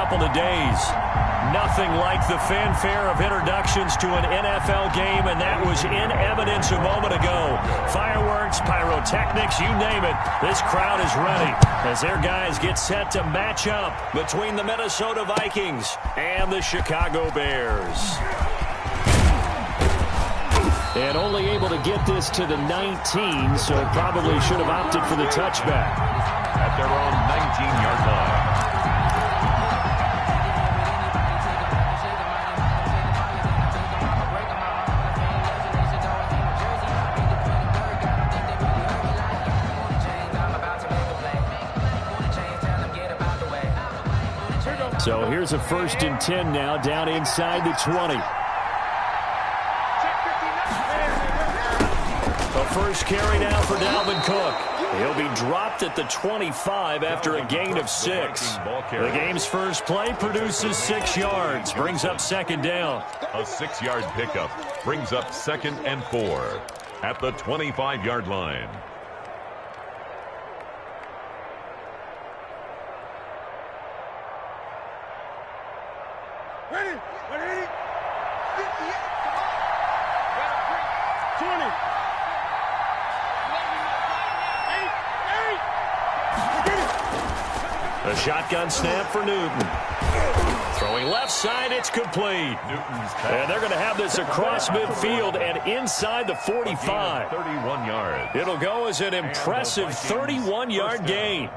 couple of days. Nothing like the fanfare of introductions to an NFL game, and that was in evidence a moment ago. Fireworks, pyrotechnics, you name it. This crowd is ready as their guys get set to match up between the Minnesota Vikings and the Chicago Bears. And only able to get this to the 19, so probably should have opted for the touchback. At their own 19-yard line. So here's a 1st and 10 now, down inside the 20. The first carry now for Dalvin Cook. He'll be dropped at the 25 after a gain of 6. The game's first play produces 6 yards, brings up 2nd down. A 6-yard pickup brings up 2nd and 4 at the 25-yard line. Ready? 20. A shotgun snap for Newton. Throwing left side, it's complete. And they're going to have this across midfield and inside the 45. 31 yards. It'll go as an impressive 31-yard gain.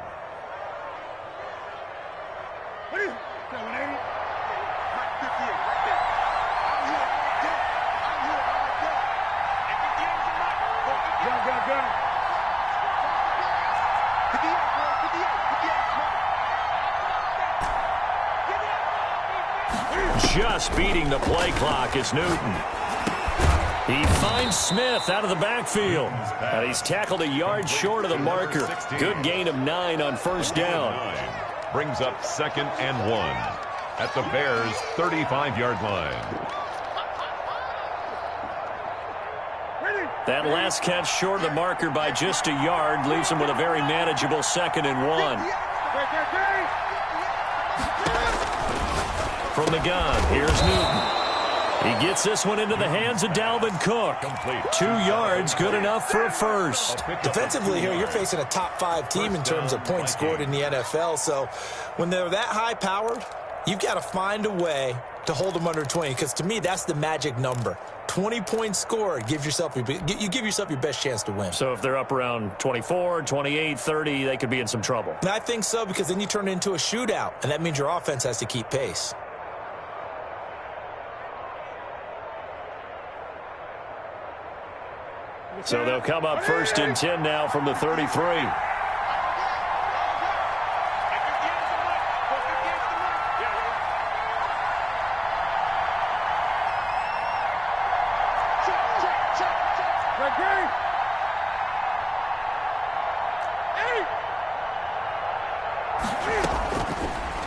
Just beating the play clock is Newton. He finds Smith out of the backfield. And he's tackled a yard short of the marker. Good gain of 9 on 1st down. Brings up 2nd and 1 at the Bears' 35-yard line. That last catch short of the marker by just a yard leaves him with a very manageable 2nd and 1. From the gun, here's Newton. He gets this one into the hands of Dalvin Cook. 2 yards, good enough for a first. Defensively here, you're facing a top 5 team in terms of points scored in the NFL. So when they're that high-powered, you've got to find a way to hold them under 20, because to me, that's the magic number. 20 points scored, you give yourself your best chance to win. So if they're up around 24, 28, 30, they could be in some trouble. And I think so, because then you turn it into a shootout, and that means your offense has to keep pace. So they'll come up 1st and 10 now from the 33.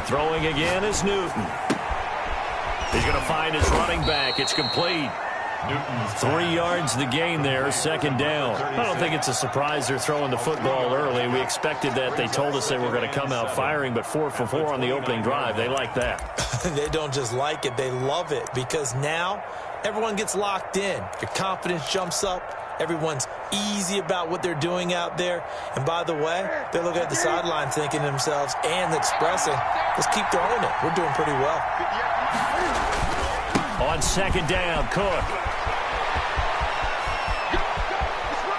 Throwing again is Newton. He's going to find his running back. It's complete. 3 yards the gain there, 2nd down. I don't think it's a surprise they're throwing the football early. We expected that. They told us they were going to come out firing, but 4 for 4 on the opening drive. They like that. They don't just like it, they love it, because now everyone gets locked in. Your confidence jumps up. Everyone's easy about what they're doing out there. And by the way, they look at the sideline thinking to themselves and expressing, let's keep throwing it. We're doing pretty well. On 2nd down, Cook.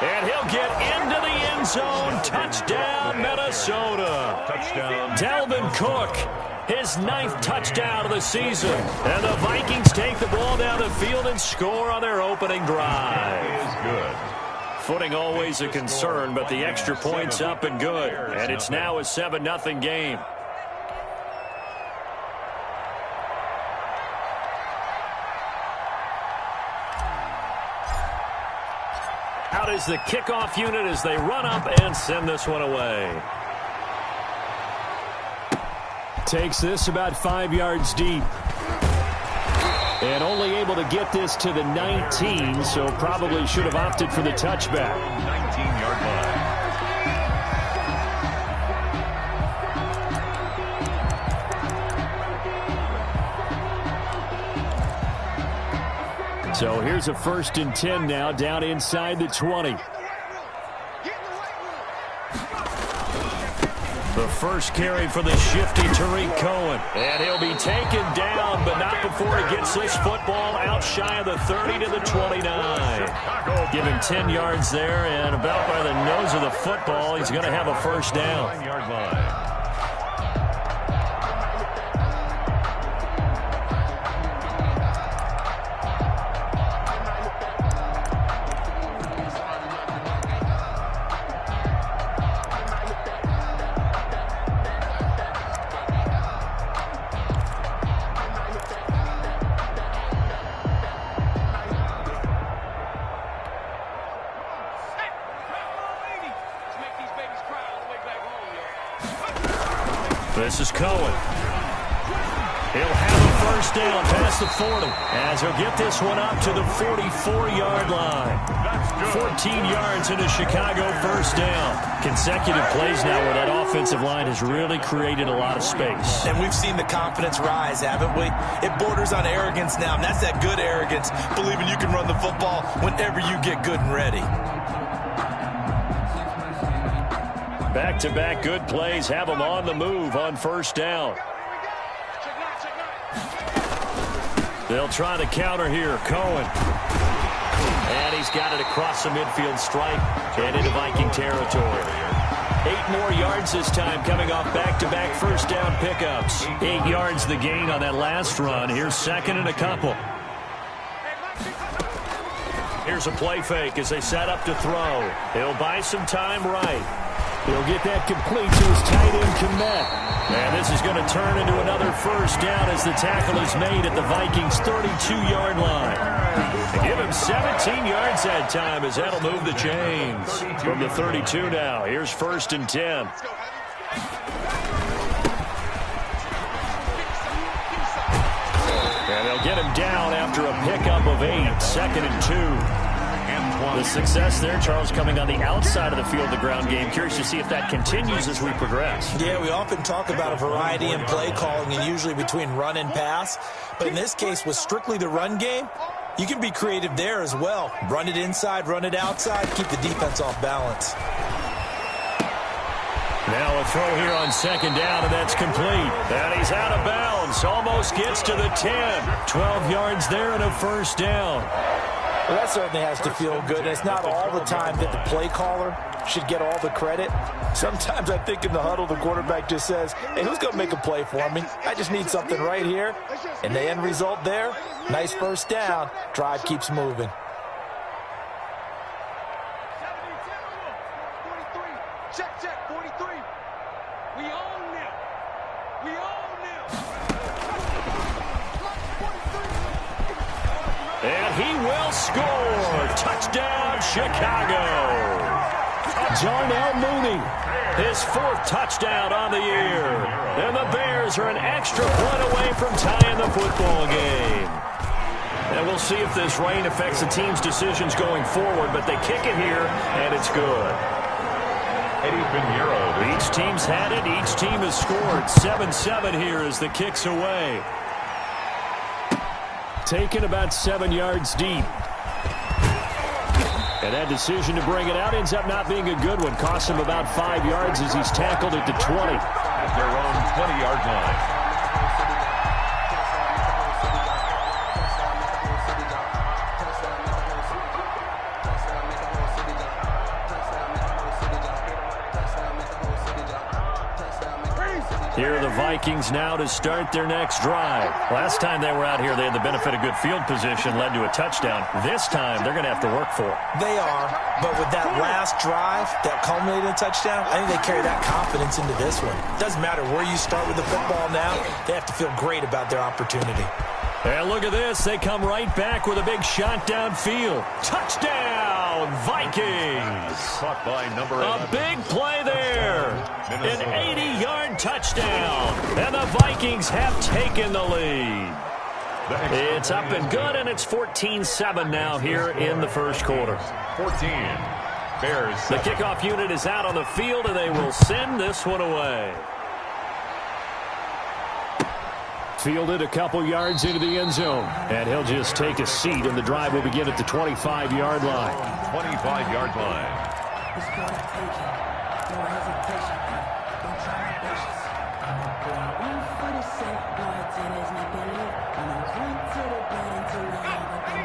And he'll get into the end zone. Touchdown, Minnesota. Touchdown. Dalvin Cook, his 9th touchdown of the season. And the Vikings take the ball down the field and score on their opening drive. It is good. Footing always a concern, but the extra point's up and good. And it's now a 7-0 game. Out is the kickoff unit as they run up and send this one away. Takes this about 5 yards deep. And only able to get this to the 19, so probably should have opted for the touchback. 19-yard line. So here's a 1st and 10 now, down inside the 20. The first carry for the shifty Tariq Cohen. And he'll be taken down, but not before he gets this football out shy of the 30 to the 29. Give him 10 yards there, and about by the nose of the football, he's going to have a first down. 9-yard line. This is Cohen. He'll have a first down past the 40 as he'll get this one up to the 44-yard line. 14 yards in a Chicago first down. Consecutive plays now where that offensive line has really created a lot of space. And we've seen the confidence rise, haven't we? It borders on arrogance now, and that's that good arrogance, believing you can run the football whenever you get good and ready. Back-to-back good plays have them on the move on first down. They'll try the counter here. Cohen. And he's got it across the midfield stripe and into Viking territory. 8 more yards this time coming off back-to-back first down pickups. 8 yards the gain on that last run. Here's 2nd and a couple. Here's a play fake as they set up to throw. He'll buy some time right. He'll get that complete to his tight end Komet. And this is going to turn into another first down as the tackle is made at the Vikings' 32-yard line. They give him 17 yards that time as that'll move the chains. From the 32 now, here's 1st and 10. And they'll get him down after a pickup of 8, 2nd and 2. The success there, Charles, coming on the outside of the field, the ground game. Curious to see if that continues as we progress. Yeah, we often talk about a variety in play calling and usually between run and pass. But in this case, with strictly the run game, you can be creative there as well. Run it inside, run it outside, keep the defense off balance. Now a throw here on 2nd down, and that's complete. And he's out of bounds. Almost gets to the 10. 12 yards there and a first down. Well, that certainly has to feel good. And it's not all the time that the play caller should get all the credit. Sometimes I think in the huddle, the quarterback just says, hey, who's going to make a play for me? I just need something right here. And the end result there, nice first down. Drive keeps moving. Check, 43. We own them. We own them. And he will score. Touchdown, Chicago. Darnell Mooney, his 4th touchdown on the year. And the Bears are an extra point away from tying the football game. And we'll see if this rain affects the team's decisions going forward, but they kick it here, and it's good. Each team's had it. Each team has scored. 7-7 here as the kick's away. Taken about 7 yards deep. And that decision to bring it out ends up not being a good one. Costs him about 5 yards as he's tackled at the 20. At their own 20-yard line. Here are the Vikings now to start their next drive. Last time they were out here, they had the benefit of good field position, led to a touchdown. This time, they're going to have to work for it. They are, but with that last drive that culminated in a touchdown, I think they carry that confidence into this one. Doesn't matter where you start with the football now, they have to feel great about their opportunity. And look at this. They come right back with a big shot downfield. Touchdown, Vikings. Caught by number 11. A big play there. An 80-yard touchdown. And the Vikings have taken the lead. It's up and good, and it's 14-7 now here in the first quarter. 14. Bears. The kickoff unit is out on the field, and they will send this one away. Fielded a couple yards into the end zone. And he'll just take a seat, and the drive will begin at the 25-yard line. 25-yard line.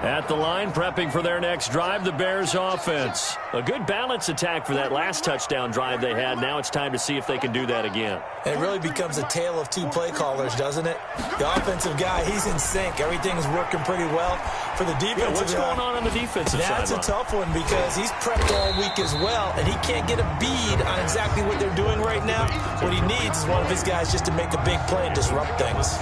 At the line, prepping for their next drive, the Bears offense. A good balance attack for that last touchdown drive they had. Now it's time to see if they can do that again. It really becomes a tale of two play callers, doesn't it? The offensive guy, he's in sync. Everything's working pretty well. For the defensive what's going on the defensive side? That's a tough one because he's prepped all week as well, and he can't get a bead on exactly what they're doing right now. What he needs is one of his guys just to make a big play and disrupt things.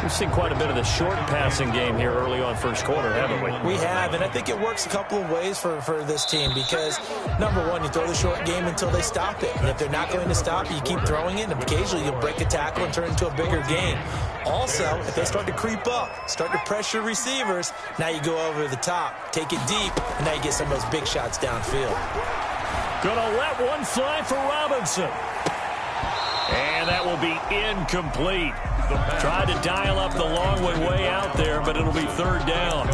We've seen quite a bit of the short passing game here early on first quarter, haven't we? We have, and I think it works a couple of ways for this team because, number one, you throw the short game until they stop it. And if they're not going to stop, you keep throwing it, and occasionally you'll break a tackle and turn it into a bigger game. Also, if they start to creep up, start to pressure receivers, now you go over the top, take it deep, and now you get some of those big shots downfield. Gonna let one fly for Robinson. And that will be incomplete. Tried to dial up the long one way out there, but it'll be third down.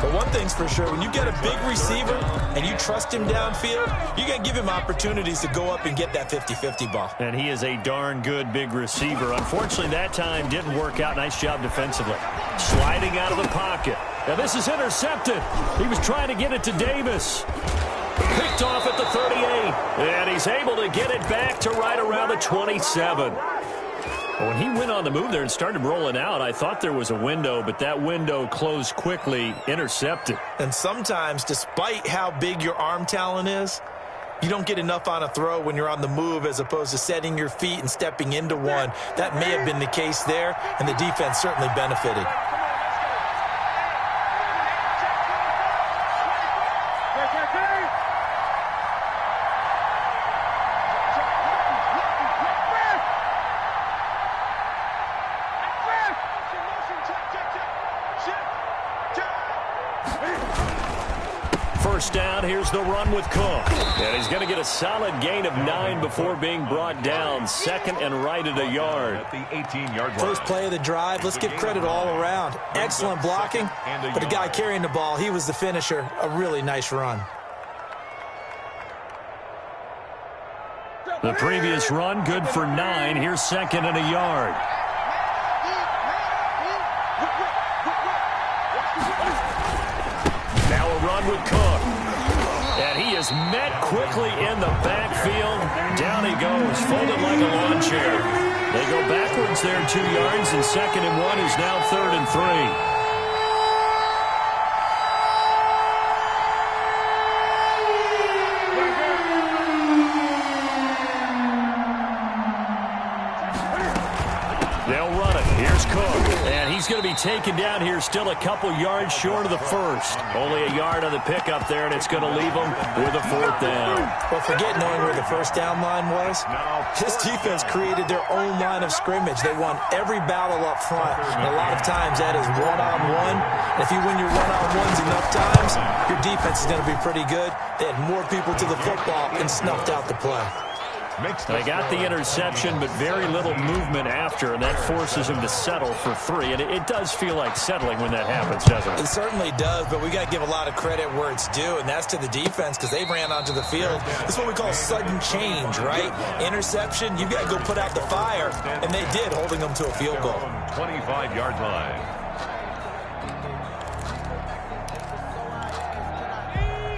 But one thing's for sure, when you get a big receiver and you trust him downfield, you're going to give him opportunities to go up and get that 50-50 ball. And he is a darn good big receiver. Unfortunately, that time didn't work out. Nice job defensively. Sliding out of the pocket. Now this is intercepted. He was trying to get it to Davis. Picked off at the 38. And he's able to get it back to right around the 27. When he went on the move there and started rolling out, I thought there was a window, but that window closed quickly, intercepted. And sometimes, despite how big your arm talent is, you don't get enough on a throw when you're on the move as opposed to setting your feet and stepping into one. That may have been the case there, and the defense certainly benefited. First down, here's the run with Cook. And he's going to get a solid gain of 9 before being brought down. Second and right at a yard. At the 18-yard line. First play of the drive, let's give credit all around. Excellent blocking, but the guy carrying the ball, he was the finisher. A really nice run. The previous run, good for 9. Here's second and a yard. Now a run with Cook. And he is met quickly in the backfield. Down he goes, folded like a lawn chair. They go backwards there 2 yards, and second and 1 is now third and 3. He's going to be taken down here, still a couple yards short of the first. Only a yard on the pickup there, and it's going to leave him with a fourth down. Well, forget knowing where the first down line was. This defense created their own line of scrimmage. They won every battle up front. And a lot of times that is one-on-one. And if you win your one-on-ones enough times, your defense is going to be pretty good. They had more people to the football and snuffed out the play. They got the interception, but very little movement after, and that forces him to settle for 3. And it does feel like settling when that happens, doesn't it? It certainly does, but we got to give a lot of credit where it's due, and that's to the defense because they ran onto the field. This is what we call sudden change, right? Interception, you got to go put out the fire, and they did, holding them to a field goal. 25-yard line.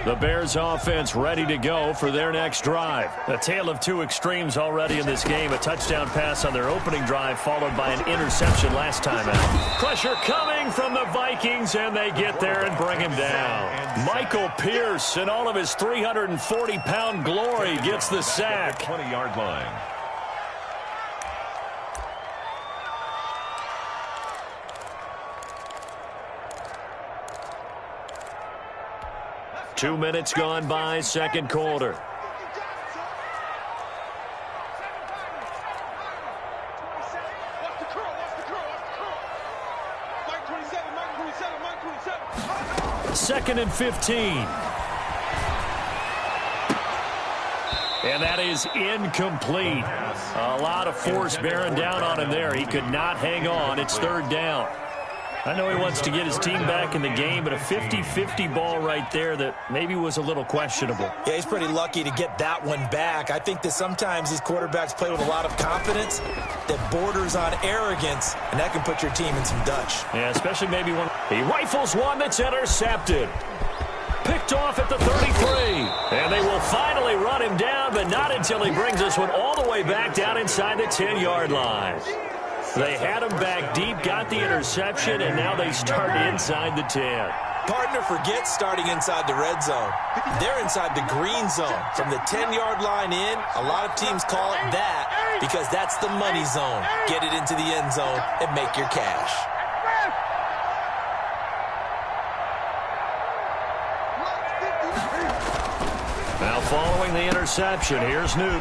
The Bears offense ready to go for their next drive. A tale of two extremes already in this game. A touchdown pass on their opening drive followed by an interception last time out. Pressure coming from the Vikings, and they get there and bring him down. Michael Pierce, in all of his 340-pound glory, gets the sack. 20-yard line. Two minutes gone by, second quarter. Second and 15. And that is incomplete. A lot of force bearing down on him there. He could not hang on. It's third down. I know he wants to get his team back in the game, but a 50-50 ball right there that maybe was a little questionable. Yeah, he's pretty lucky to get that one back. I think that sometimes these quarterbacks play with a lot of confidence that borders on arrogance, and that can put your team in some Dutch. Yeah, especially maybe when he rifles one that's intercepted. Picked off at the 33. And they will finally run him down, but not until he brings this one all the way back down inside the 10-yard line. They had him back deep, got the interception, and now they start inside the 10. Partner forgets starting inside the red zone. They're inside the green zone. From the 10-yard line in, a lot of teams call it that because that's the money zone. Get it into the end zone and make your cash. Now following the interception, here's Newton.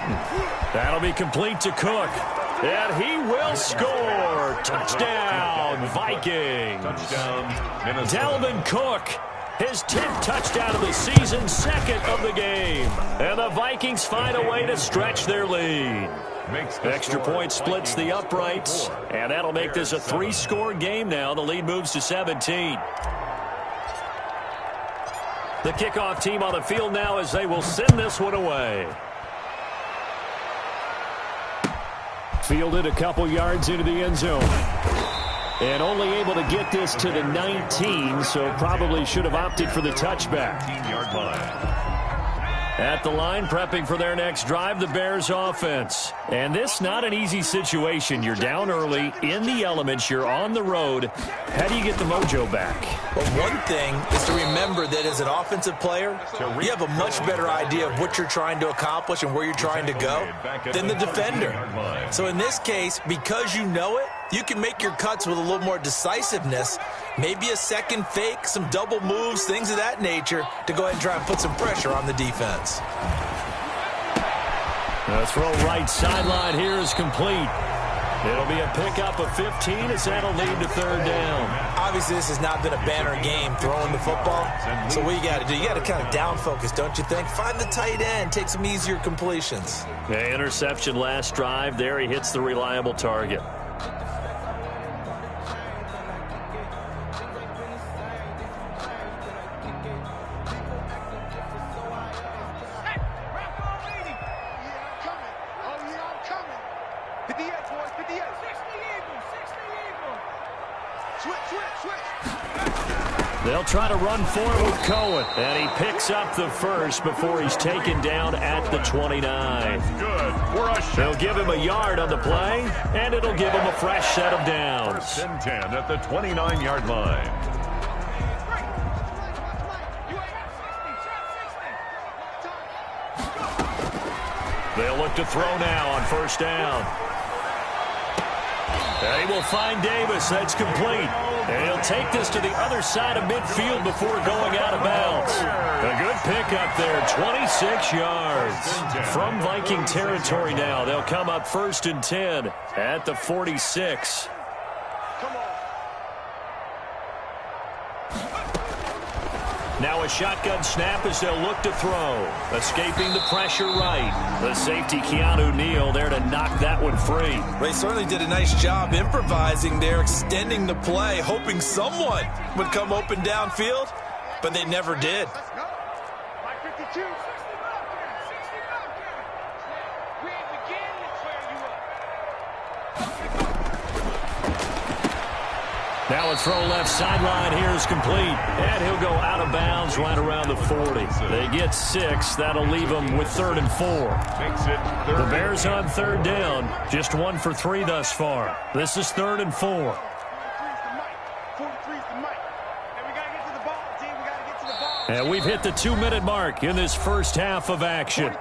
That'll be complete to Cook. And he will score. Touchdown, Vikings. Touchdown, Minnesota. Dalvin Cook, his 10th touchdown of the season, second of the game. And the Vikings find a way to stretch their lead. Extra point splits the uprights, and that'll make this a 3-score game now. The lead moves to 17. The kickoff team on the field now as they will send this one away. Fielded a couple yards into the end zone. And only able to get this to the 19, so probably should have opted for the touchback. 15-yard line. At the line, prepping for their next drive, the Bears offense. And this not an easy situation. You're down early, in the elements, you're on the road. How do you get the mojo back? Well, one thing is to remember that as an offensive player, you have a much better idea of what you're trying to accomplish and where you're trying to go than the defender. So in this case, because you know it, you can make your cuts with a little more decisiveness, maybe a second fake, some double moves, things of that nature, to go ahead and try and put some pressure on the defense. The throw right sideline here is complete. It'll be a pickup of 15 as that'll lead to third down. Obviously, this has not been a banner game throwing the football. So what you got to do, you got to kind of down focus, don't you think? Find the tight end, take some easier completions. The interception last drive. There he hits the reliable target. They'll try to run forward with Cohen, and he picks up the first before he's taken down at the 29. Good. They'll give him a yard on the play, and it'll give him a fresh set of downs. 1st and 10 at the 29-yard line. They'll look to throw now on 1st down. And he will find Davis. That's complete. And he'll take this to the other side of midfield before going out of bounds. A good pickup there, 26 yards. From Viking territory now, they'll come up 1st and 10 at the 46. Now a shotgun snap as they'll look to throw. Escaping the pressure right. The safety, Keanu Neal, there to knock that one free. They certainly did a nice job improvising there, extending the play, hoping someone would come open downfield, but they never did. Now a throw left sideline here is complete. And he'll go out of bounds right around the 40. They get 6. That'll leave them with 3rd and 4. The Bears on 3rd down. Just 1 for 3 thus far. This is 3rd and 4. And we've hit the 2-minute mark in this first half of action.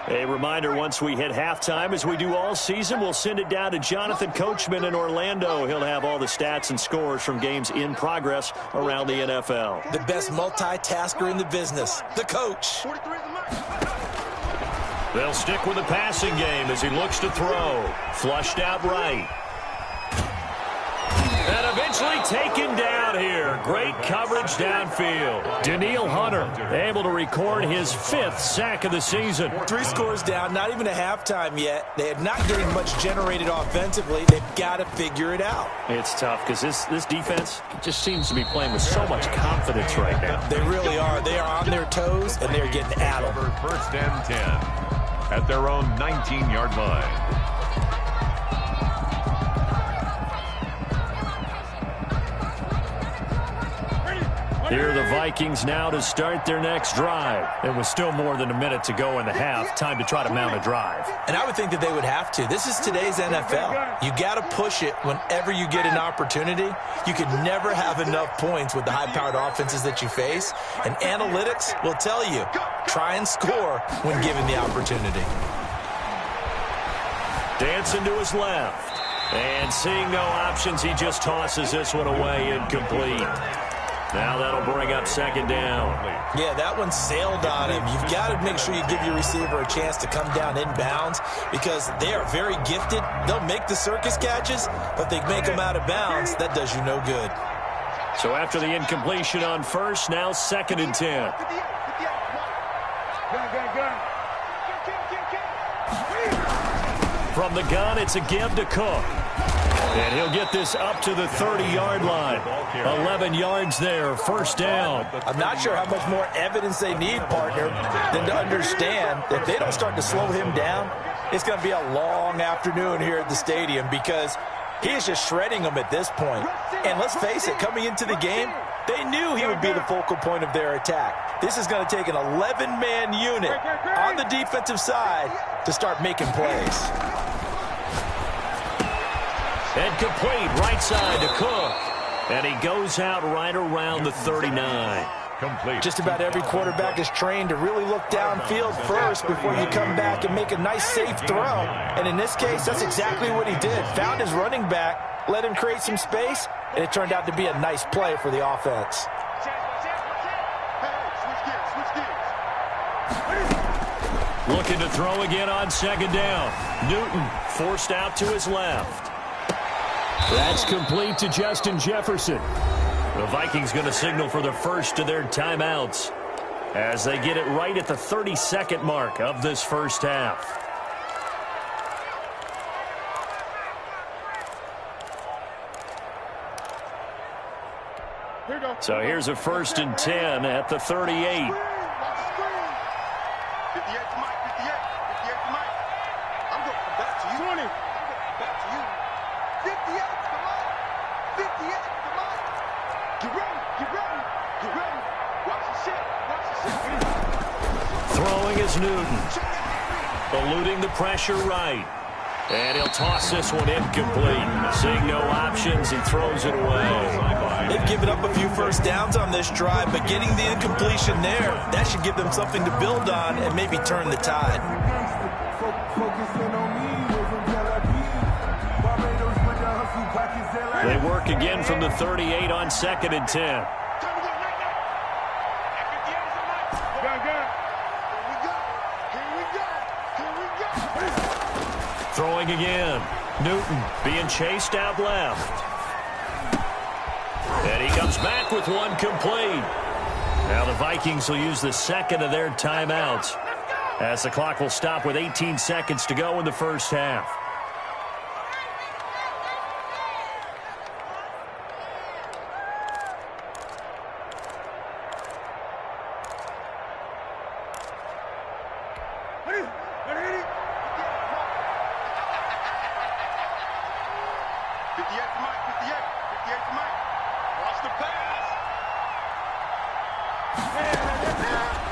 A reminder, once we hit halftime, as we do all season, we'll send it down to Jonathan Coachman in Orlando. He'll have all the stats and scores from games in progress around the NFL. The best multitasker in the business, the coach. They'll stick with the passing game as he looks to throw. Flushed out right. And eventually taken down here. Great coverage downfield. Danielle Hunter able to record his 5th sack of the season. 3 scores down, not even a halftime yet. They are not getting much generated offensively. They've got to figure it out. It's tough because this defense just seems to be playing with so much confidence right now. They really are. They are on their toes, and they're getting addled. First and 10 at their own 19-yard line. Here are the Vikings now to start their next drive. It was still more than a minute to go in the half. Time to try to mount a drive. And I would think that they would have to. This is today's NFL. You got to push it whenever you get an opportunity. You can never have enough points with the high-powered offenses that you face. And analytics will tell you, try and score when given the opportunity. Dancing to his left. And seeing no options, he just tosses this one away, incomplete. Now that'll bring up second down. Yeah, that one sailed on him. You've got to make sure you give your receiver a chance to come down inbounds because they are very gifted. They'll make the circus catches, but they make them out of bounds. That does you no good. So after the incompletion on first, now second and 10. From the gun, it's a give to Cook. And he'll get this up to the 30-yard line. 11 yards there, first down. I'm not sure how much more evidence they need, partner, than to understand that if they don't start to slow him down, it's going to be a long afternoon here at the stadium because he is just shredding them at this point. And let's face it, coming into the game, they knew he would be the focal point of their attack. This is going to take an 11-man unit on the defensive side to start making plays. And complete right side to Cook. And he goes out right around the 39. Complete. Just about every quarterback is trained to really look downfield first before you come back and make a nice, safe throw. And in this case, that's exactly what he did. Found his running back, let him create some space, and it turned out to be a nice play for the offense. Looking to throw again on second down. Newton forced out to his left. That's complete to Justin Jefferson. The Vikings going to signal for the first of their timeouts as they get it right at the 32nd mark of this first half. So here's a first and 10 at the 38. Throwing is Newton. Eluding the pressure right. And he'll toss this one incomplete. Seeing no options, he throws it away. They've given up a few first downs on this drive, but getting the incompletion there, that should give them something to build on and maybe turn the tide. They work again from the 38 on second and 10. Throwing again. Newton being chased out left. And he comes back with one complete. Now the Vikings will use the second of their timeouts as the clock will stop with 18 seconds to go in the first half.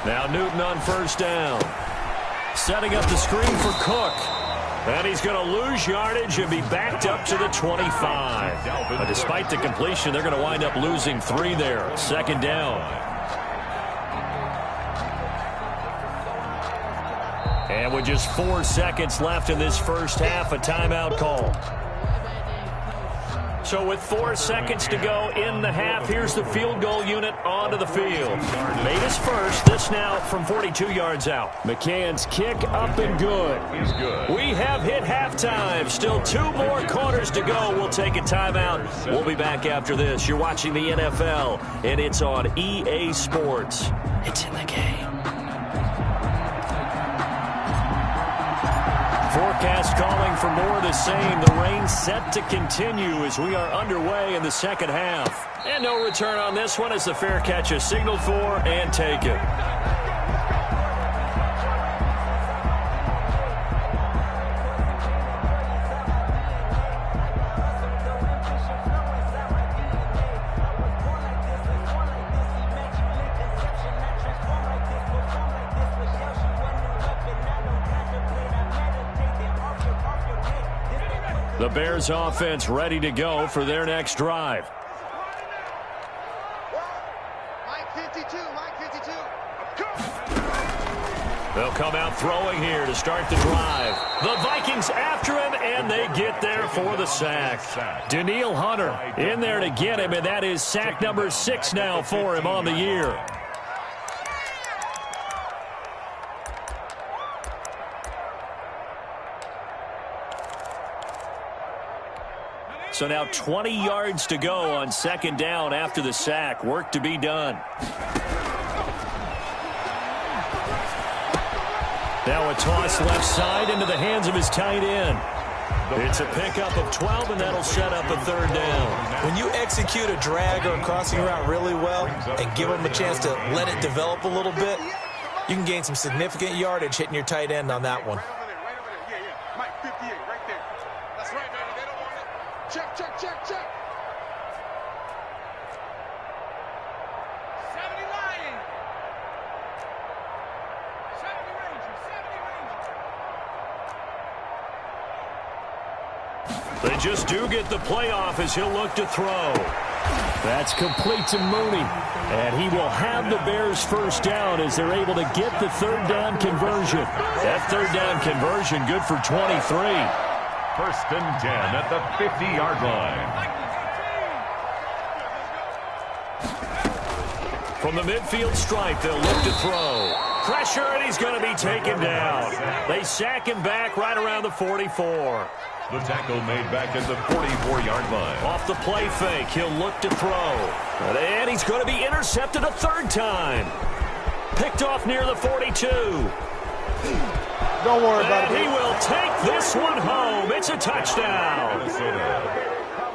Now Newton on first down. Setting up the screen for Cook. And he's going to lose yardage and be backed up to the 25. But despite the completion, they're going to wind up losing 3 there. Second down. And with just 4 seconds left in this first half, a timeout call. So with 4 seconds to go in the half, here's the field goal unit onto the field. Made his first. This now from 42 yards out. McCann's kick up and good. He's good. We have hit halftime. Still 2 more quarters to go. We'll take a timeout. We'll be back after this. You're watching the NFL, and it's on EA Sports. It's in the game. Forecast calling for more of the same. The rain set to continue as we are underway in the second half. And no return on this one as the fair catch is signaled for and taken. The Bears offense ready to go for their next drive. They'll come out throwing here to start the drive. The Vikings after him, and they get there for the sack. Danielle Hunter in there to get him, and that is sack number 6 now for him on the year. So now 20 yards to go on second down after the sack. Work to be done. Now a toss left side into the hands of his tight end. It's a pickup of 12, and that'll set up a third down. When you execute a drag or a crossing route really well and give them a chance to let it develop a little bit, you can gain some significant yardage hitting your tight end on that one. Check, check, check, check. 70 Lion. 70 Ranger, 70 Ranger. They just do get the playoff as he'll look to throw. That's complete to Mooney. And he will have the Bears first down as they're able to get the third down conversion. That third down conversion good for 23. First and 10 at the 50-yard line. From the midfield stripe, they'll look to throw. Pressure, and he's going to be taken down. They sack him back right around the 44. The tackle made back at the 44-yard line. Off the play fake, he'll look to throw. And he's going to be intercepted a third time. Picked off near the 42. Don't worry about it. And he will take this one home. It's a touchdown.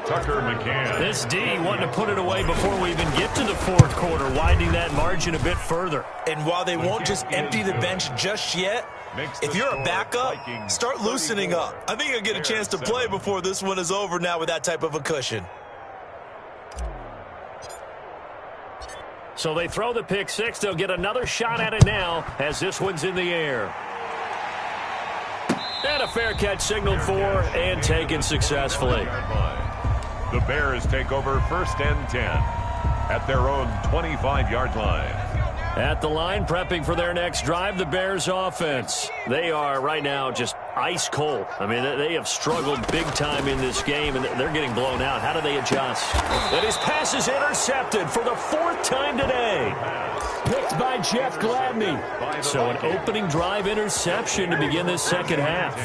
Tucker McCann. This D wanting to put it away before we even get to the fourth quarter, widening that margin a bit further. And while they won't just empty the bench just yet, if you're a backup, start loosening up. I think you'll get a chance to play before this one is over now with that type of a cushion. So they throw the pick six. They'll get another shot at it now as this one's in the air. And a fair catch signaled for and taken successfully. The Bears take over first and 10 at their own 25-yard line. At the line, prepping for their next drive, the Bears offense. They are right now just ice cold. I mean, they have struggled big time in this game, and they're getting blown out. How do they adjust? And his pass is intercepted for the fourth time today. Picked by Jeff Gladney. So an opening drive interception to begin this second half.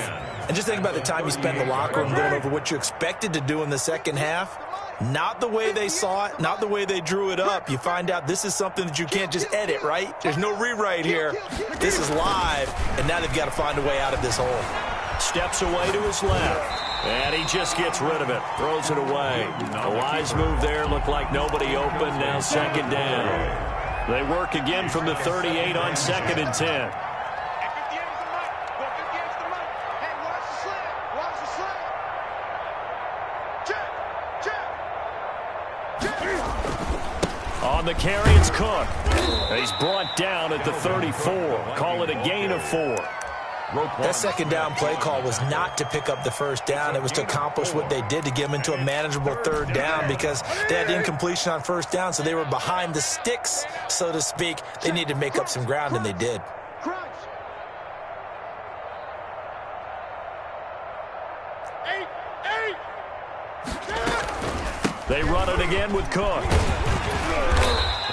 And just think about the time you spent in the locker room going over what you expected to do in the second half. Not the way they saw it, not the way they drew it up. You find out this is something that you can't just edit, right? There's no rewrite here. This is live, and now they've got to find a way out of this hole. Steps away to his left, and he just gets rid of it, throws it away. A wise move there, looked like nobody open, now second down. They work again from the 38 on second and 10. On the carry, it's Cook. He's brought down at the 34. Call it a gain of 4. That second down play call was not to pick up the first down. It was to accomplish what they did to get them into a manageable third down because they had incompletion on first down, so they were behind the sticks, so to speak. They needed to make up some ground, and they did. They run it again with Cook.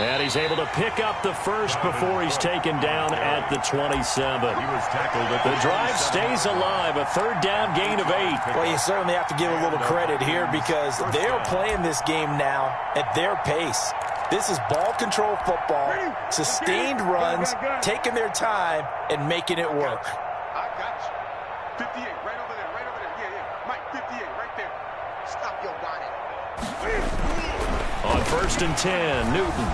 And he's able to pick up the first before he's taken down at the 27. He was tackled at the drive stays alive. A third down gain of 8. Well, you certainly have to give a little credit here because they're playing this game now at their pace. This is ball control football, sustained runs, taking their time, and making it work. I got you. 58, right over there, right over there. Yeah, yeah. Mike, 58, right there. Stop your bonnet. On 1st and 10, Newton.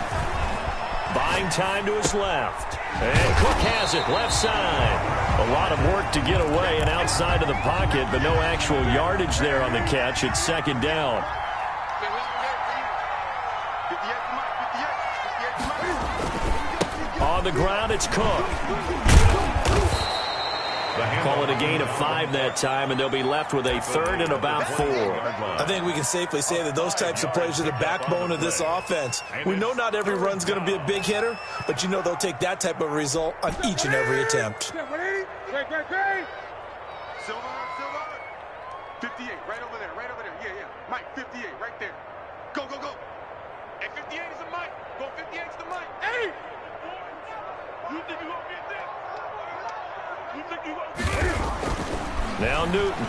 Buying time to his left. And Cook has it, left side. A lot of work to get away and outside of the pocket, but no actual yardage there on the catch. It's 2nd down. On the ground, it's Cook. Call it a gain of 5 that time, and they'll be left with a 3rd and about 4. I think we can safely say that those types of plays are the backbone of this offense. We know not every run's going to be a big hitter, but you know they'll take that type of result on each and every attempt. Silver, 58, right over there, yeah, yeah. Mike, 58, right there. Go, go, go. And 58 is the Mike. Go, 58 is the Mike. Hey! You think you're going to get this? You think you're going to get this? Now Newton.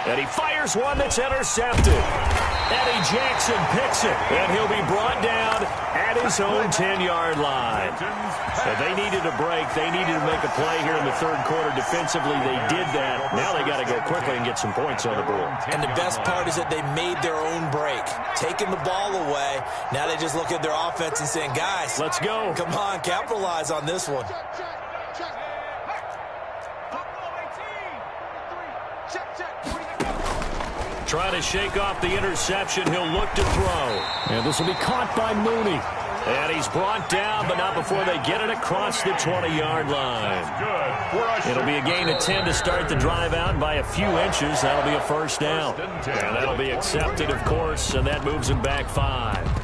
And he fires one that's intercepted. Eddie Jackson picks it, and he'll be brought down at his own 10-yard line. So they needed a break. They needed to make a play here in the 3rd quarter. Defensively, they did that. Now they got to go quickly and get some points on the board. And the best part is that they made their own break, taking the ball away. Now they just look at their offense and saying, guys, let's go. Come on, capitalize on this one. Trying to shake off the interception. He'll look to throw. And this will be caught by Mooney. And he's brought down, but not before they get it across the 20-yard line. It'll be a gain of 10 to start the drive out by a few inches. That'll be a 1st down. And that'll be accepted, of course, and that moves him back 5.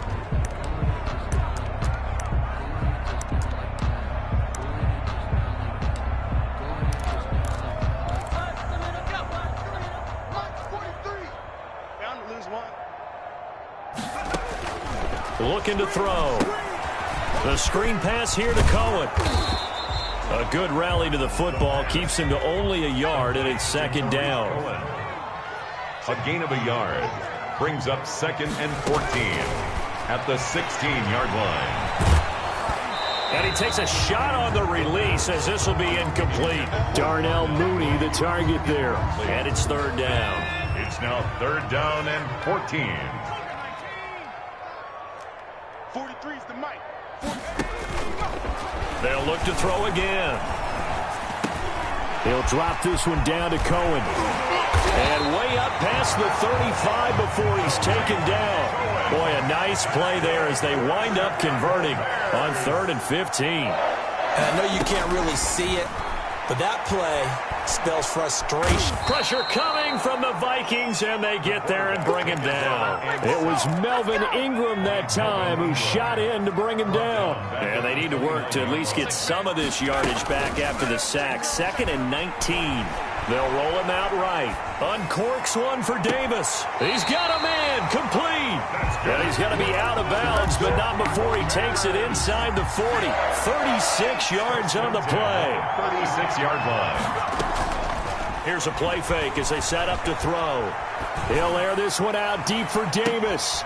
Looking to throw. The screen pass here to Cohen. A good rally to the football. Keeps him to only a yard, and it's 2nd down. A gain of a yard. Brings up 2nd and 14 at the 16-yard line. And he takes a shot on the release as this will be incomplete. Darnell Mooney, the target there. And it's 3rd down. It's now 3rd down and 14. 43 is the Mike. They'll look to throw again. He'll drop this one down to Cohen. And way up past the 35 before he's taken down. Boy, a nice play there as they wind up converting on 3rd and 15. And I know you can't really see it, but that play spells frustration. Pressure coming from the Vikings, and they get there and bring him down. It was Melvin Ingram that time who shot in to bring him down. And they need to work to at least get some of this yardage back after the sack. 2nd and 19. They'll roll him out right. Uncorks one for Davis. He's got a man. Complete. And he's going to be out of bounds, but not before he takes it inside the 40. 36 yards on the play. 36-yard line. Here's a play fake as they set up to throw. He'll air this one out deep for Davis.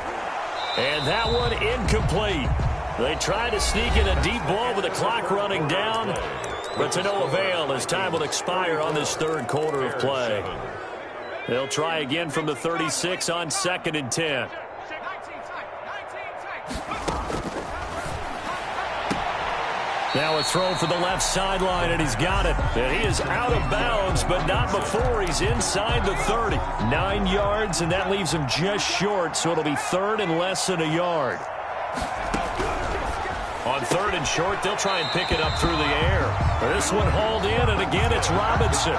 And that one incomplete. They tried to sneak in a deep ball with the clock running down, but to no avail as time will expire on this 3rd quarter of play. They'll try again from the 36 on 2nd and 10. Now a throw for the left sideline, and he's got it. And he is out of bounds, but not before he's inside the 30. 9 yards, and that leaves him just short, so it'll be 3rd and less than a yard. On 3rd and short, they'll try and pick it up through the air. This one hauled in, and again it's Robinson.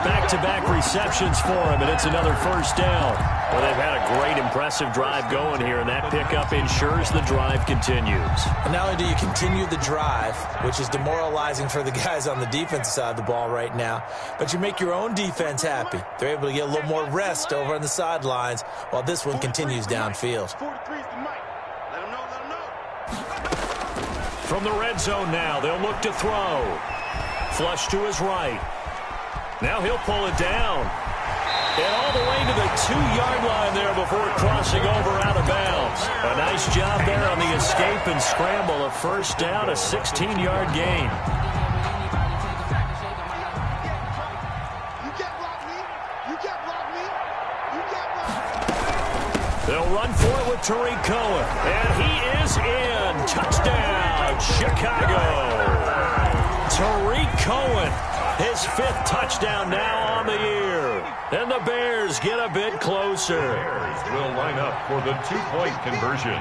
Back-to-back receptions for him, and it's another 1st down. Well, they've had a great, impressive drive going here, and that pickup ensures the drive continues. And not only do you continue the drive, which is demoralizing for the guys on the defensive side of the ball right now, but you make your own defense happy. They're able to get a little more rest over on the sidelines while this one continues downfield. From the red zone now, they'll look to throw. Flush to his right. Now he'll pull it down. And all the way to the 2-yard line there before crossing over out of bounds. A nice job there on the escape and scramble. A first down, a 16-yard gain. They'll run for it with Tariq Cohen. And he is in. Touchdown, Chicago. Tariq Cohen, his 5th touchdown now on the year. And the Bears get a bit closer. Bears will line up for the 2-point conversion.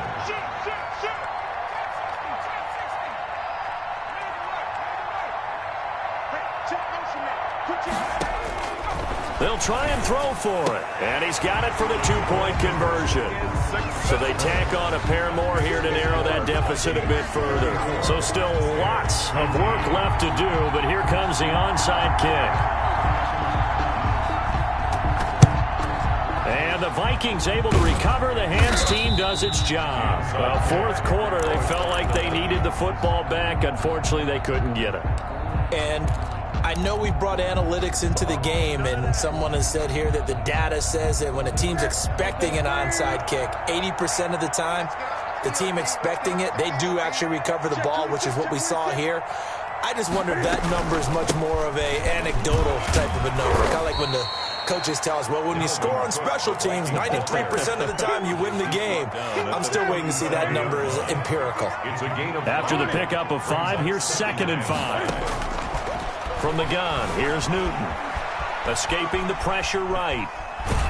They'll try and throw for it. And he's got it for the 2-point conversion. So they tack on a pair more here to narrow that deficit a bit further. So still lots of work left to do, but here comes the onside kick. And the Vikings able to recover. The hands team does its job. Well, 4th quarter, they felt like they needed the football back. Unfortunately, they couldn't get it. And I know we brought analytics into the game, and someone has said here that the data says that when a team's expecting an onside kick, 80% of the time, the team expecting it, they do actually recover the ball, which is what we saw here. I just wonder if that number is much more of a anecdotal type of a number. Kind of like when the coaches tell us, well, when you score on special teams, 93% of the time you win the game. I'm still waiting to see that number is empirical. After the pickup of 5, here's 2nd and 5. From the gun, here's Newton. Escaping the pressure right.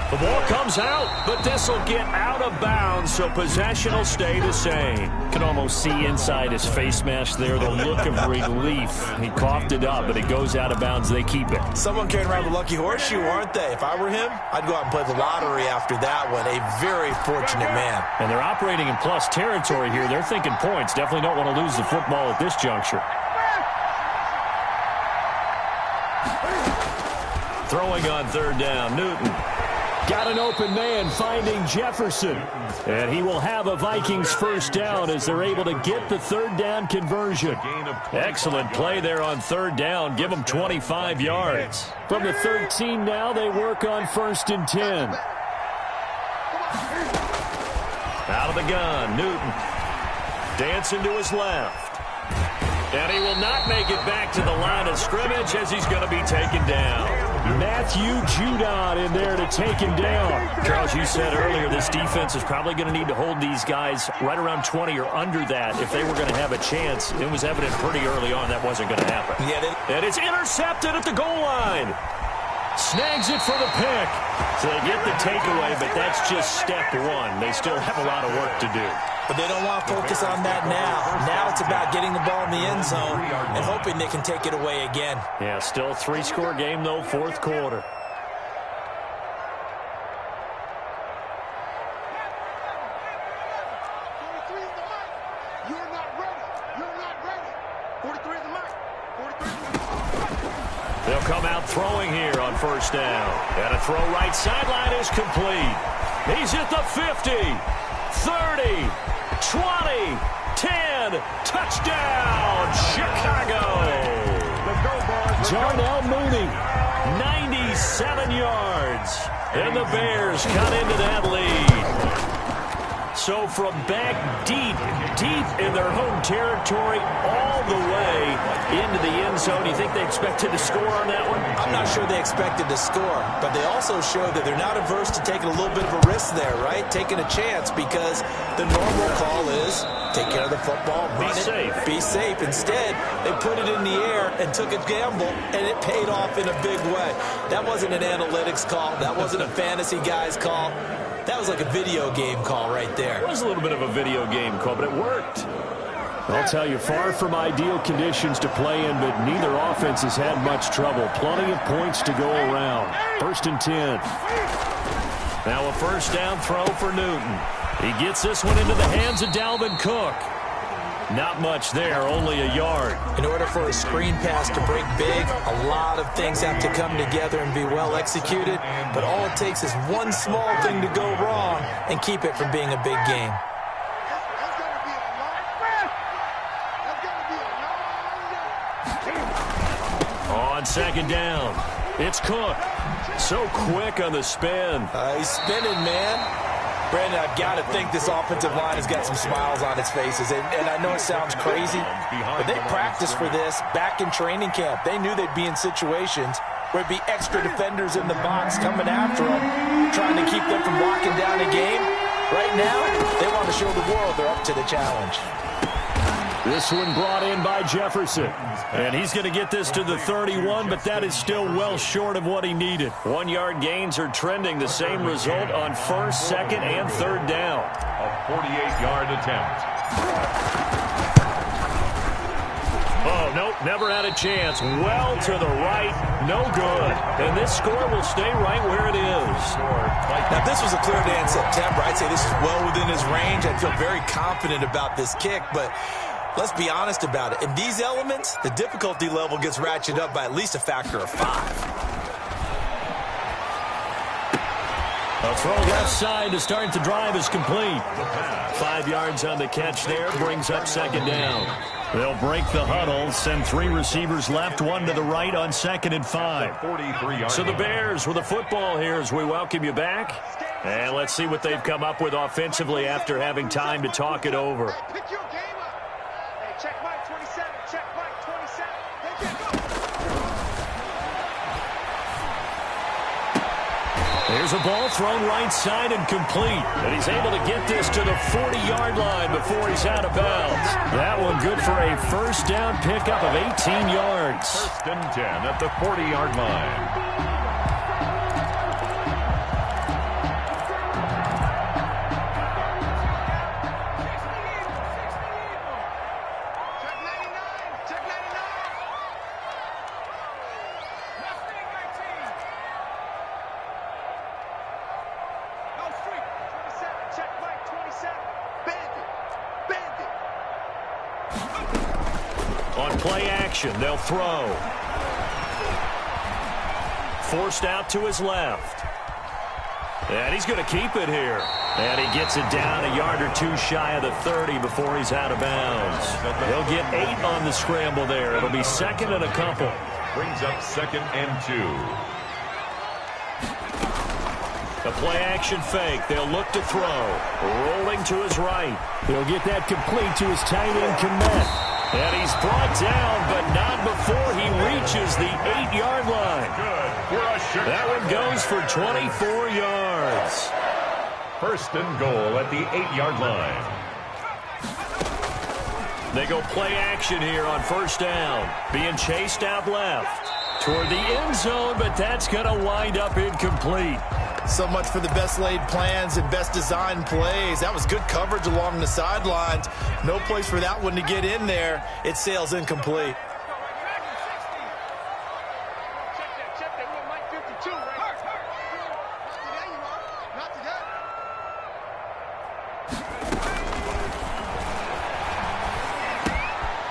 The ball comes out, but this will get out of bounds, so possession will stay the same. You can almost see inside his face mask there the look of relief. He coughed it up, but it goes out of bounds. They keep it. Someone carrying around the lucky horseshoe, aren't they? If I were him, I'd go out and play the lottery after that one. A very fortunate man. And they're operating in plus territory here. They're thinking points. Definitely don't want to lose the football at this juncture. Throwing on 3rd down, Newton. Got an open man finding Jefferson. And he will have a Vikings 1st down as they're able to get the 3rd down conversion. Excellent play there on 3rd down. Give them 25 yards. From the 13 now, they work on 1st and 10. Out of the gun, Newton. Dancing to his left. And he will not make it back to the line of scrimmage as he's going to be taken down. Matthew Judon in there to take him down. Charles, you said earlier this defense is probably going to need to hold these guys right around 20 or under that if they were going to have a chance. It was evident pretty early on that wasn't going to happen. And it's intercepted at the goal line. Snags it for the pick. So they get the takeaway, but that's just step 1. They still have a lot of work to do. But they don't want to focus on that now. Now it's about getting the ball in the end zone and hoping they can take it away again. Yeah, still 3-score game, though, 4th quarter. They'll come out throwing here on 1st down. And a throw right sideline is complete. He's at the 50, 30, 20, 10. Touchdown, Chicago. Darnell Mooney, 97 yards. And the Bears cut into that lead. So from back deep in their home territory, all the way into the end zone, you think they expected to score on that one? I'm not sure they expected to score, but they also showed that they're not averse to taking a little bit of a risk there, right? Taking a chance because the normal call is take care of the football, run it, be safe. Instead, they put it in the air and took a gamble, and it paid off in a big way. That wasn't an analytics call. That wasn't a fantasy guy's call. That was like a video game call right there. It was a little bit of a video game call, but it worked. I'll tell you, far from ideal conditions to play in, but neither offense has had much trouble. Plenty of points to go around. 1st and 10. Now a first down throw for Newton. He gets this one into the hands of Dalvin Cook. Not much there, only a yard. In order for a screen pass to break big, a lot of things have to come together and be well executed. But all it takes is one small thing to go wrong and keep it from being a big game. On second down, it's Cook. So quick on the spin. He's spinning, man. Brandon, I've got to think this offensive line has got some smiles on its faces. And I know it sounds crazy, but they practiced for this back in training camp. They knew they'd be in situations where it'd be extra defenders in the box coming after them, trying to keep them from locking down a game. Right now, they want to show the world they're up to the challenge. This one brought in by Jefferson. And he's going to get this to the 31, but that is still well short of what he needed. 1 yard gains are trending the same result on first, second, and third down. A 48-yard attempt. Oh, nope, never had a chance. Well to the right, no good. And this score will stay right where it is. Now, if this was a clear day in September, I'd say this is well within his range. I'd feel very confident about this kick, but let's be honest about it. In these elements, the difficulty level gets ratcheted up by at least a factor of 5. A throw left side to start the drive is complete. 5 yards on the catch there, brings up second down. They'll break the huddle, send 3 receivers left, 1 to the right on second and 5. So the Bears with the football here as we welcome you back. And let's see what they've come up with offensively after having time to talk it over. Check Mike 27. Check Mike 27. There's a ball thrown right side and complete. And he's able to get this to the 40-yard line before he's out of bounds. That one good for a first down pickup of 18 yards. First and 10 at the 40-yard line. On play action, they'll throw. Forced out to his left. And he's going to keep it here. And he gets it down a yard or 2 shy of the 30 before he's out of bounds. He'll get 8 on the scramble there. It'll be second and a couple. Brings up second and 2. The play action fake. They'll look to throw. Rolling to his right. He'll get that complete to his tight end Kmet. And he's brought down, but not before he reaches the 8-yard line. Good. That one goes for 24 yards. First and goal at the 8-yard line. They go play action here on first down. Being chased out left toward the end zone, but that's going to wind up incomplete. So much for the best laid plans and best designed plays. That was good coverage along the sidelines. No place for that one to get in there. It sails incomplete. Check that. We're Mike 52, right? There you are. Not today.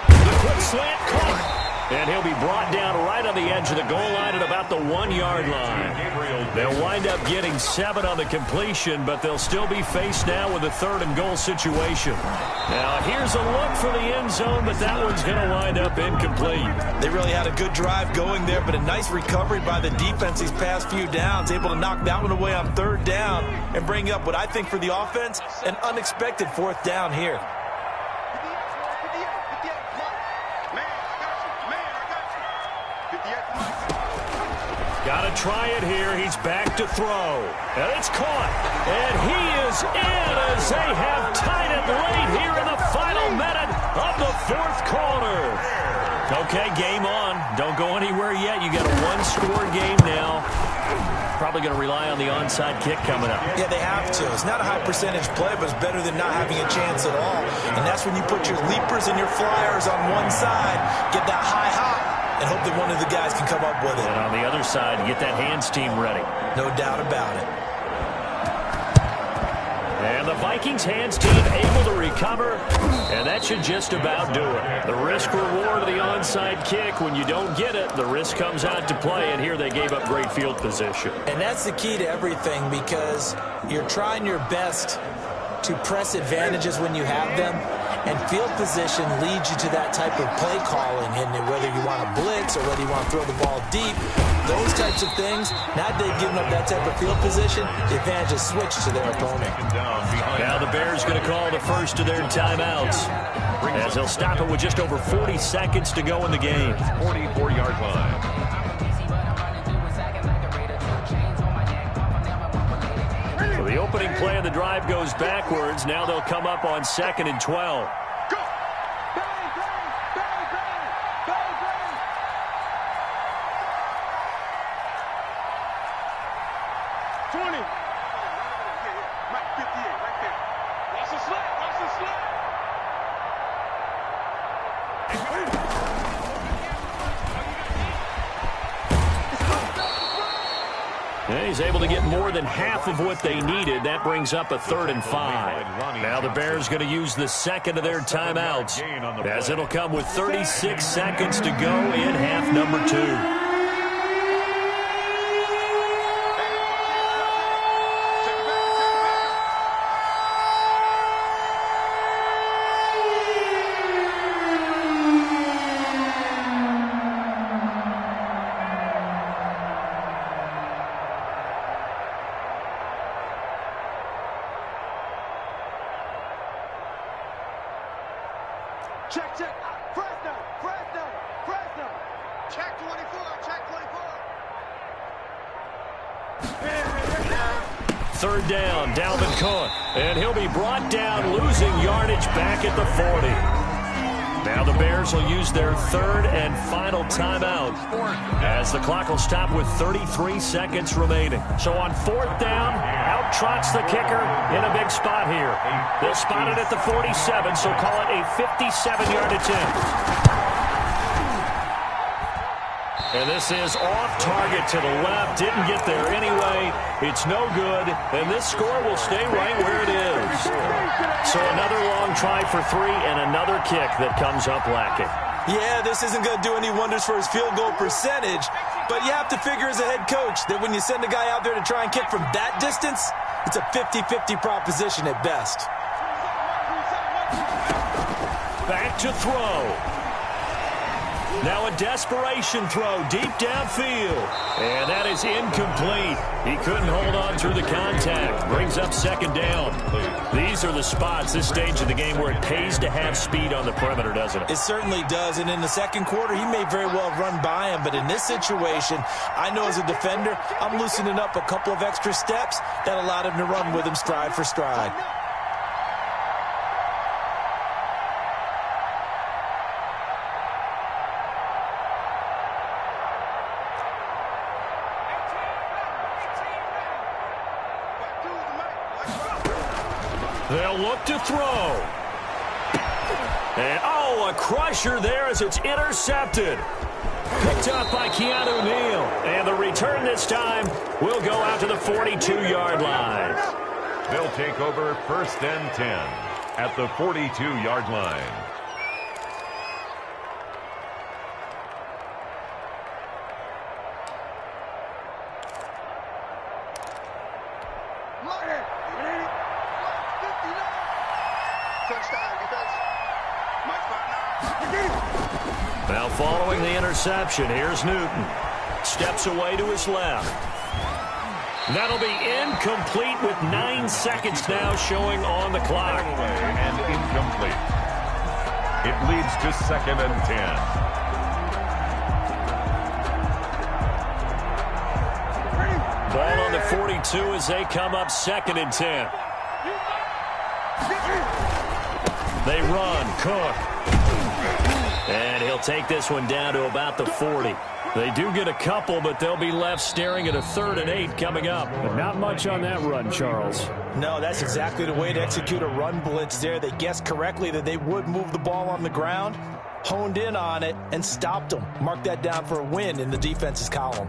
The quick slant caught. And he'll be brought down right on the edge of the goal line at about the 1-yard line. They'll wind up getting 7 on the completion, but they'll still be faced now with a 3rd and goal situation. Now, here's a look for the end zone, but that one's going to wind up incomplete. They really had a good drive going there, but a nice recovery by the defense these past few downs, able to knock that one away on 3rd down and bring up what I think for the offense, an unexpected 4th down here. Got to try it here. He's back to throw. And it's caught. And he is in as they have tied it late here in the final minute of the 4th quarter. Okay, game on. Don't go anywhere yet. You got a 1-score game now. Probably going to rely on the onside kick coming up. Yeah, they have to. It's not a high percentage play, but it's better than not having a chance at all. And that's when you put your leapers and your flyers on one side, get that high hop, and hope that one of the guys can come up with it. And on the other side, get that hands team ready. No doubt about it. Vikings hands team able to recover, and that should just about do it. The risk-reward of the onside kick, when you don't get it, the risk comes out to play, and here they gave up great field position. And that's the key to everything, because you're trying your best to press advantages when you have them, and field position leads you to that type of play calling, and whether you want to blitz or whether you want to throw the ball deep, those types of things. Now they've given up that type of field position, the advantage is switched to their opponent. Now the Bears going to call the first of their timeouts, as they'll stop it with just over 40 seconds to go in the game. 44-yard line. So the opening play of the drive goes backwards. Now they'll come up on 2nd and 12. Go! 20. Mike, 58, right there. Watch the slip, watch the slip. Yeah, he's able to get more than half of what they needed. That brings up a 3rd and 5. Now the Bears going to use the second of their timeouts, as it'll come with 36 seconds to go in half number 2. Check, check. Fresno. Check 24, check 24. 3rd down, Dalvin Cook. And he'll be brought down, losing yardage back at the 40. Now the Bears will use their 3rd and final timeout, as the clock will stop with 33 seconds remaining. So on 4th down, out trots the kicker in a big spot here. They'll spot it at the 47, so call it a 57-yard attempt. And this is off target to the left. Didn't get there anyway. It's no good. And this score will stay right where it is. So another long try for 3 and another kick that comes up lacking. Yeah, this isn't going to do any wonders for his field goal percentage, but you have to figure as a head coach that when you send a guy out there to try and kick from that distance, it's a 50-50 proposition at best. Back to throw. Now a desperation throw deep downfield. And that is incomplete. He couldn't hold on through the contact. Brings up 2nd down. These are the spots, this stage of the game, where it pays to have speed on the perimeter, doesn't it? It certainly does. And in the 2nd quarter, he may very well run by him. But in this situation, I know as a defender, I'm loosening up a couple of extra steps that allowed him to run with him stride for stride. They'll look to throw. And, a crusher there as it's intercepted. Picked up by Keanu Neal. And the return this time will go out to the 42-yard line. They'll take over 1st and 10 at the 42-yard line. Now following the interception, here's Newton. Steps away to his left. That'll be incomplete with 9 seconds now showing on the clock. And incomplete. It leads to 2nd and 10. Ball on the 42 as they come up 2nd and 10. They run. Cook. And he'll take this one down to about the 40. They do get a couple, but they'll be left staring at a 3rd and 8 coming up. But not much on that run, Charles. No, that's exactly the way to execute a run blitz there. They guessed correctly that they would move the ball on the ground, honed in on it, and stopped them. Mark that down for a win in the defense's column.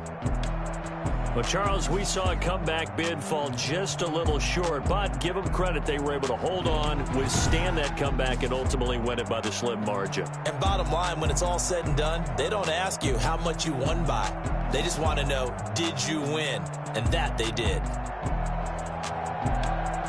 Well, Charles, we saw a comeback bid fall just a little short, but give them credit. They were able to hold on, withstand that comeback, and ultimately win it by the slim margin. And bottom line, when it's all said and done, they don't ask you how much you won by. They just want to know, did you win? And that they did.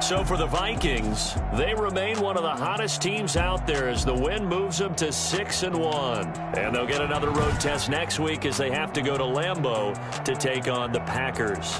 So for the Vikings, they remain one of the hottest teams out there as the win moves them to 6-1. And they'll get another road test next week as they have to go to Lambeau to take on the Packers.